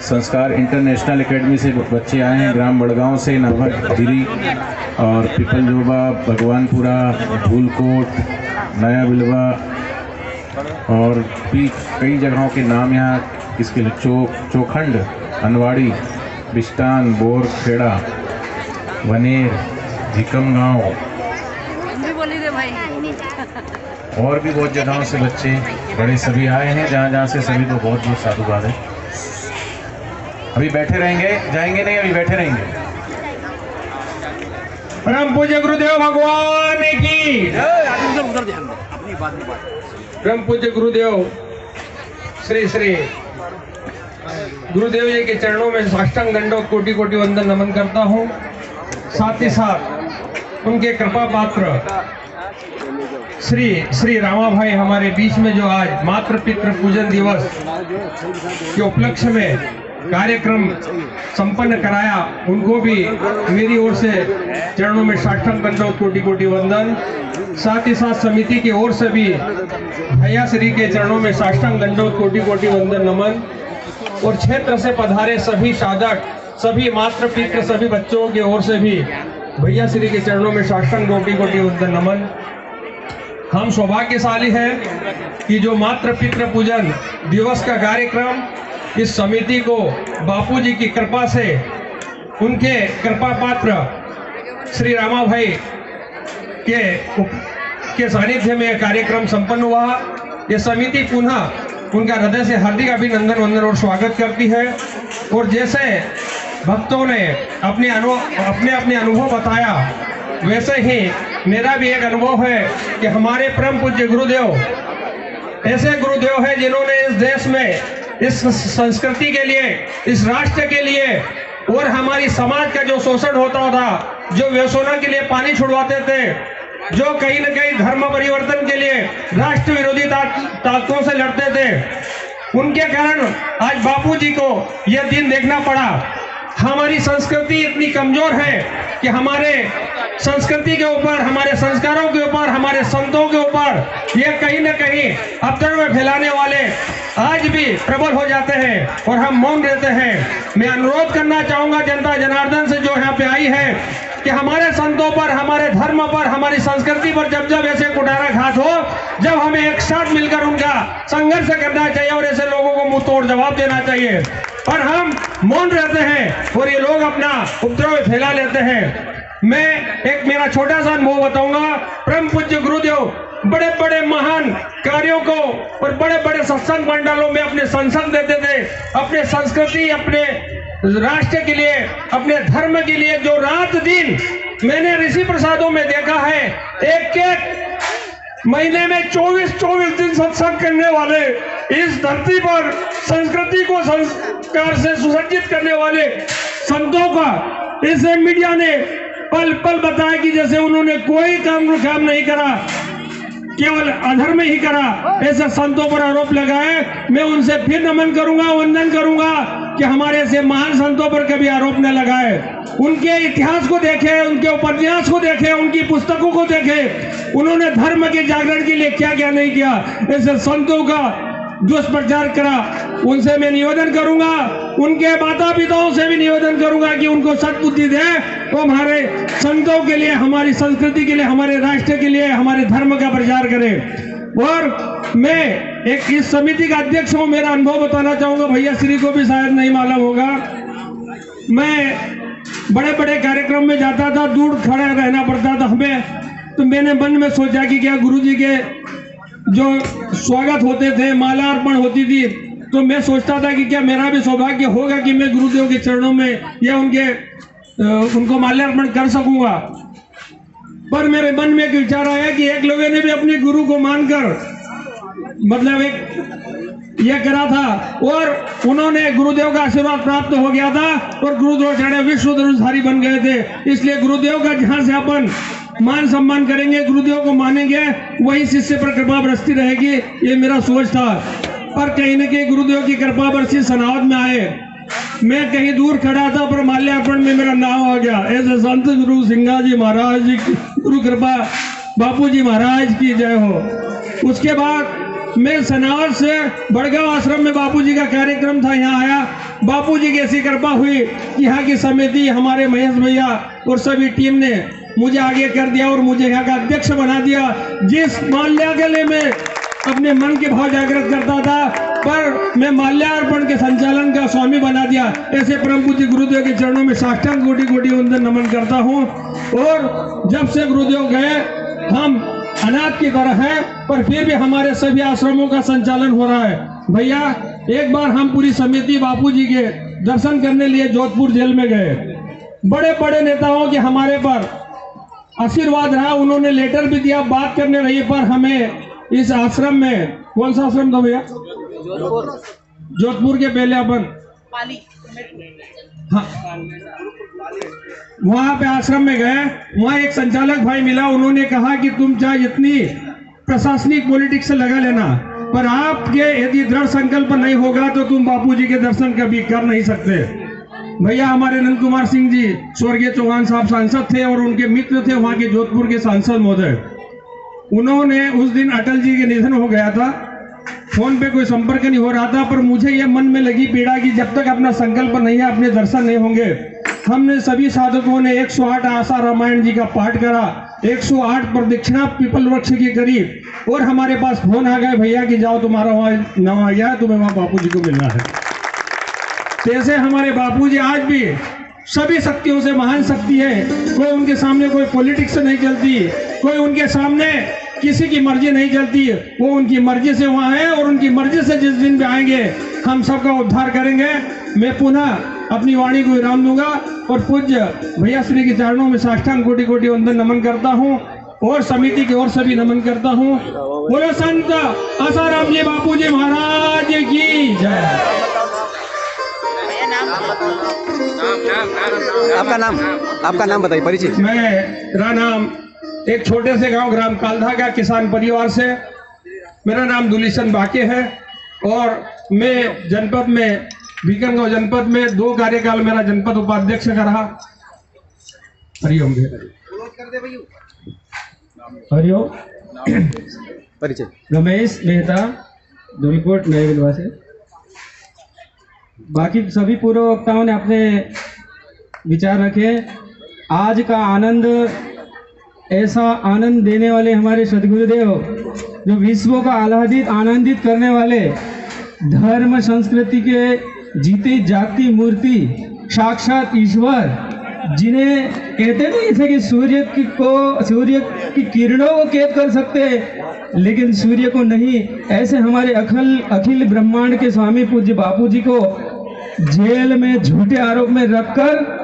संस्कार international academy से बच्चे आए हैं, ग्राम बड़गांव से, नाभरगिरी और पिपलजोबा, भगवानपुरा, धूलकोट, नया बिलवा और भी कई जगहों के नाम यहाँ इसके लिए चोखंड, अनवाड़ी, बिस्टान, बोरखेड़ा, वनेर, झिकम गाँव और भी बहुत जगहों से बच्चे बड़े सभी आए हैं। जहाँ से सभी को बहुत बहुत साधुवाद है। अभी बैठे रहेंगे, जाएंगे नहीं, अभी बैठे रहेंगे। परम पूज्य गुरुदेव भगवान की, परम पूज्य गुरुदेव श्री श्री गुरुदेव जी के चरणों में साष्टांग दंडवत कोटि कोटि वंदन नमन करता हूँ। साथ ही साथ उनके कृपा पात्र श्री रामा भाई हमारे बीच में जो आज मातृ पितृ पूजन दिवस के उपलक्ष्य में कार्यक्रम संपन्न कराया, उनको भी मेरी ओर से चरणों में साष्टांग दंडवत कोटि कोटि वंदन। साथ ही साथ समिति की ओर से भी भैया श्री के चरणों में साष्टांग दंडवत कोटि कोटि वंदन नमन। और क्षेत्र से पधारे सभी साधक, सभी मातृ पितृ, सभी बच्चों की ओर से भी भैया श्री के चरणों में साष्टांग कोटि कोटि वंदन नमन। हम सौभाग्यशाली हैं कि जो मातृ पितृ पूजन दिवस का कार्यक्रम इस समिति को बापूजी की कृपा से, उनके कृपा पात्र श्री रामा भाई के सानिध्य में कार्यक्रम संपन्न हुआ। ये समिति पुनः उनका हृदय से हार्दिक अभिनंदन वंदन और स्वागत करती है। और जैसे भक्तों ने अपने अपने अनुभव बताया, वैसे ही मेरा भी एक अनुभव है कि हमारे परम पूज्य गुरुदेव ऐसे गुरुदेव हैं जिन्होंने इस देश में, इस संस्कृति के लिए, इस राष्ट्र के लिए और हमारी समाज का जो शोषण होता था, जो व्यसनों के लिए पानी छुड़वाते थे, जो कहीं न कहीं धर्म परिवर्तन के लिए राष्ट्र विरोधी ताकतों से लड़ते थे, उनके कारण आज बापूजी को यह दिन देखना पड़ा। हमारी संस्कृति इतनी कमजोर है कि हमारे संस्कृति के ऊपर, हमारे संस्कारों के ऊपर, हमारे संतों के ऊपर ये कहीं न कहीं अवतरण फैलाने वाले आज भी प्रबल हो जाते हैं और हम मौन रहते हैं। मैं अनुरोध करना चाहूंगा जनता जनार्दन से जो यहाँ पे आई है कि हमारे संतों पर, हमारे धर्म पर, हमारी संस्कृति पर जब जब ऐसे कुठाराघात हो, जब हमें एक साथ मिलकर उनका संघर्ष करना चाहिए और ऐसे लोगों को मुंह तोड़ जवाब देना चाहिए। पर हम मौन रहते हैं और ये लोग अपना उपद्रव फैला लेते हैं। मैं एक मेरा छोटा सा अनुभव बताऊंगा। परम पूज्य गुरुदेव बड़े बड़े महान कार्यों को और बड़े बड़े सत्संग मंडलों में अपने संसद देते थे, अपने संस्कृति, अपने राष्ट्र के लिए, अपने धर्म के लिए जो रात दिन मैंने ऋषि प्रसादों में देखा है, एक एक महीने में 24 दिन सत्संग करने वाले, इस धरती पर संस्कृति को संस्कार से सुसज्जित करने वाले संतों का इसे मीडिया ने पल पल बताया कि जैसे उन्होंने कोई काम नहीं करा, केवल अधर्म ही करा, ऐसे संतों पर आरोप लगाए। मैं उनसे फिर नमन करूंगा, वंदन करूंगा कि हमारे ऐसे महान संतों पर कभी आरोप न लगाए। उनके इतिहास को देखें, उनके उपन्यास को देखें, उनकी पुस्तकों को देखें, उन्होंने धर्म के जागरण के लिए क्या क्या नहीं किया। ऐसे संतों का दुष्प्रचार करा। उनसे मैं निवेदन करूंगा, उनके माता पिताओं से भी निवेदन करूंगा कि उनको सद्बुद्धि दे, तो हमारे संतों के लिए, हमारी संस्कृति के लिए, हमारे राष्ट्र के लिए, हमारे धर्म का प्रचार करें। और मैं एक इस समिति का अध्यक्ष हूं, मेरा अनुभव बताना चाहूंगा। भैया श्री को भी शायद नहीं मालूम होगा, मैं बड़े बड़े कार्यक्रम में जाता था, दूर खड़ा रहना पड़ता था हमें। तो मैंने मन में सोचा कि क्या गुरु जी के जो स्वागत होते थे, माला अर्पण होती थी, तो मैं सोचता था कि क्या मेरा भी सौभाग्य होगा कि मैं गुरुदेव के चरणों में या उनको माल्यार्पण कर सकूंगा। पर मेरे मन में एक विचार आया कि एक लोगों ने भी अपने गुरु को मानकर मतलब एक यह करा था और उन्होंने गुरुदेव का आशीर्वाद प्राप्त हो गया था और गुरुद्रोणाचार्य विश्व धर्मधारी बन गए थे। इसलिए गुरुदेव का जहां से अपन मान सम्मान करेंगे, गुरुदेव को मानेंगे, वही शिष्य पर कृपा बरसती रहेगी, ये मेरा सोच था। पर कहीं न कहीं गुरुदेव की कृपा बरसी, सनावद में आए। मैं कहीं दूर खड़ा था पर माल्यार्पण में मेरा नाम आ गया। ऐसे संत गुरु सिंघा जी महाराज की गुरु कृपा, बापू जी महाराज की जय हो। उसके बाद मैं सनावर से बड़गांव आश्रम में बापूजी का कार्यक्रम था, यहाँ आया। बापूजी की ऐसी कृपा हुई कि यहाँ की समिति, हमारे महेश भैया और सभी टीम ने मुझे आगे कर दिया और मुझे यहाँ का अध्यक्ष बना दिया। जिस माल्यार्पण में अपने मन के भाव जागृत करता था, पर मैं माल्यार्पण के संचालन का स्वामी बना दिया। ऐसे परम पूज्य गुरुदेव के चरणों में साष्टांग कोटि कोटि वंदन नमन करता हूँ। और जब से गुरुदेव गए, हम अनाथ की तरह है, पर फिर भी हमारे सभी आश्रमों का संचालन हो रहा है। भैया, एक बार हम पूरी समिति बापूजी के दर्शन करने लिए जोधपुर जेल में गए। बड़े बड़े नेताओं के हमारे पर आशीर्वाद रहा, उन्होंने लेटर भी दिया, बात करने रही, पर हमें इस आश्रम में, कौन सा आश्रम था भैया? जोधपुर के पहले अपन हाँ, वहां पे आश्रम में गए। वहां एक संचालक भाई मिला, उन्होंने कहा कि तुम चाहे जितनी प्रशासनिक पॉलिटिक्स से लगा लेना, पर आपके यदि दृढ़ संकल्प नहीं होगा तो तुम बापूजी के दर्शन कभी कर नहीं सकते। भैया, हमारे नंद कुमार सिंह जी स्वर्गीय चौहान साहब सांसद थे और उनके मित्र थे वहां के जोधपुर के सांसद महोदय। उन्होंने उस दिन अटल जी के निधन हो गया था, फोन पे कोई संपर्क नहीं हो रहा था, पर मुझे यह मन में लगी पीड़ा कि जब तक अपना संकल्प नहीं है, अपने दर्शन नहीं होंगे। हमने सभी साधकों ने 108 आशा रामायण जी का पाठ करा, 108 प्रदक्षिणा पीपल वृक्ष की करी, और हमारे पास फोन आ गए, भैया कि जाओ तुम्हारा वहाँ नाम आ गया है, तुम्हें वहाँ बापूजी को मिलना है। जैसे हमारे बापूजी आज भी सभी शक्तियों से महान शक्ति है। कोई उनके सामने कोई पॉलिटिक्स नहीं चलती, कोई उनके सामने किसी की मर्जी नहीं चलती। वो उनकी मर्जी से वहाँ है और उनकी मर्जी से जिस दिन भी आएंगे हम सबका उद्धार करेंगे। मैं पुनः अपनी वाणी को विराम दूंगा और पूज्य भैया श्री के चरणों में साष्टांग कोटि कोटि वंदन नमन करता हूँ और समिति की ओर से भी नमन करता हूँ। बोलो संत आसाराम जी बापूजी महाराज की जय। आपका नाम बताइए, परिचय। मेरा नाम, एक छोटे से गांव ग्राम कालधा का किसान परिवार से, मेरा नाम दुलीशन बाके है और मैं जनपद में, भीकनगांव जनपद में 2 कार्यकाल मेरा जनपद उपाध्यक्ष का रहा। हरिओम हरिओम। परिचय। रमेश मेहता, धूलकोट नए बिलवा से। बाकी सभी पूर्व वक्ताओं ने अपने विचार रखे। आज का आनंद, ऐसा आनंद देने वाले हमारे सदगुरुदेव, जो विश्व को आनंदित करने वाले, धर्म संस्कृति के जीती जागती मूर्ति, साक्षात ईश्वर, जिन्हें कहते नहीं थे कि सूर्य की किरणों को कैद कर सकते, लेकिन सूर्य को नहीं। ऐसे हमारे अखिल ब्रह्मांड के स्वामी पूज्य बापूजी को जेल में झूठे आरोप में रखकर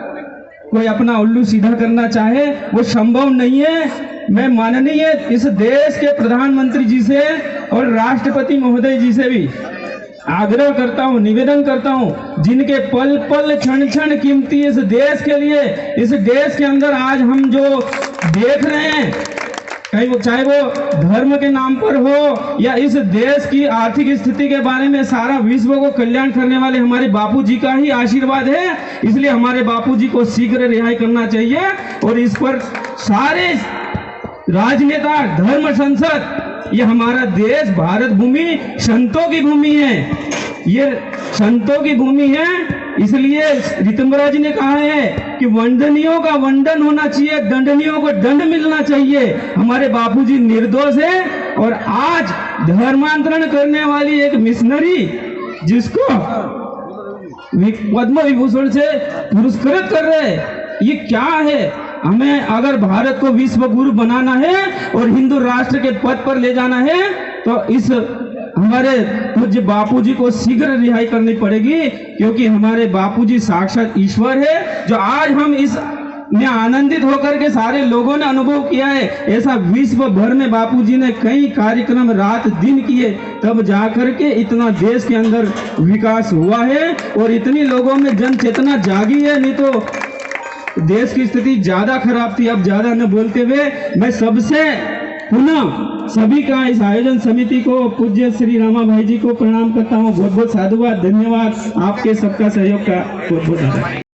कोई अपना उल्लू सीधा करना चाहे, वो संभव नहीं है। मैं माननीय इस देश के प्रधानमंत्री जी से और राष्ट्रपति महोदय जी से भी आग्रह करता हूँ, निवेदन करता हूँ, जिनके पल पल क्षण क्षण कीमती इस देश के लिए, इस देश के अंदर आज हम जो देख रहे हैं, कहीं वो चाहे वो धर्म के नाम पर हो या इस देश की आर्थिक स्थिति के बारे में, सारा विश्व को कल्याण करने वाले हमारे बापूजी का ही आशीर्वाद है। इसलिए हमारे बापूजी को शीघ्र रिहाई करना चाहिए और इस पर सारे राजनेता, धर्म संसद, ये हमारा देश भारत भूमि संतों की भूमि है, ये संतों की भूमि है। इसलिए ऋतंबरा जी ने कहा है कि वंदनियों का वंदन होना चाहिए, दंडनियों को दंड मिलना चाहिए। हमारे बापूजी निर्दोष है और आज धर्मांतरण करने वाली एक मिशनरी, जिसको पद्म विभूषण से पुरस्कृत कर रहे, ये क्या है? हमें अगर भारत को विश्व गुरु बनाना है और हिंदू राष्ट्र के पद पर ले जाना है तो इस हमारे पूज्य बापूजी को शीघ्र रिहाई करनी पड़ेगी, क्योंकि हमारे बापूजी साक्षात ईश्वर है। जो आज हम इस में आनंदित होकर के सारे लोगों ने अनुभव किया है, ऐसा विश्व भर में बापूजी ने कई कार्यक्रम रात दिन किए, तब जाकर के इतना देश के अंदर विकास हुआ है और इतनी लोगों में जन चेतना जागी है। नहीं तो देश की स्थिति ज्यादा खराब थी। अब ज्यादा न बोलते हुए मैं सबसे पुनः सभी का, इस आयोजन समिति को, पूज्य श्री रामा भाई जी को प्रणाम करता हूँ। बहुत बहुत साधुवाद, धन्यवाद। आपके सबका सहयोग का बहुत बहुत धन्यवाद।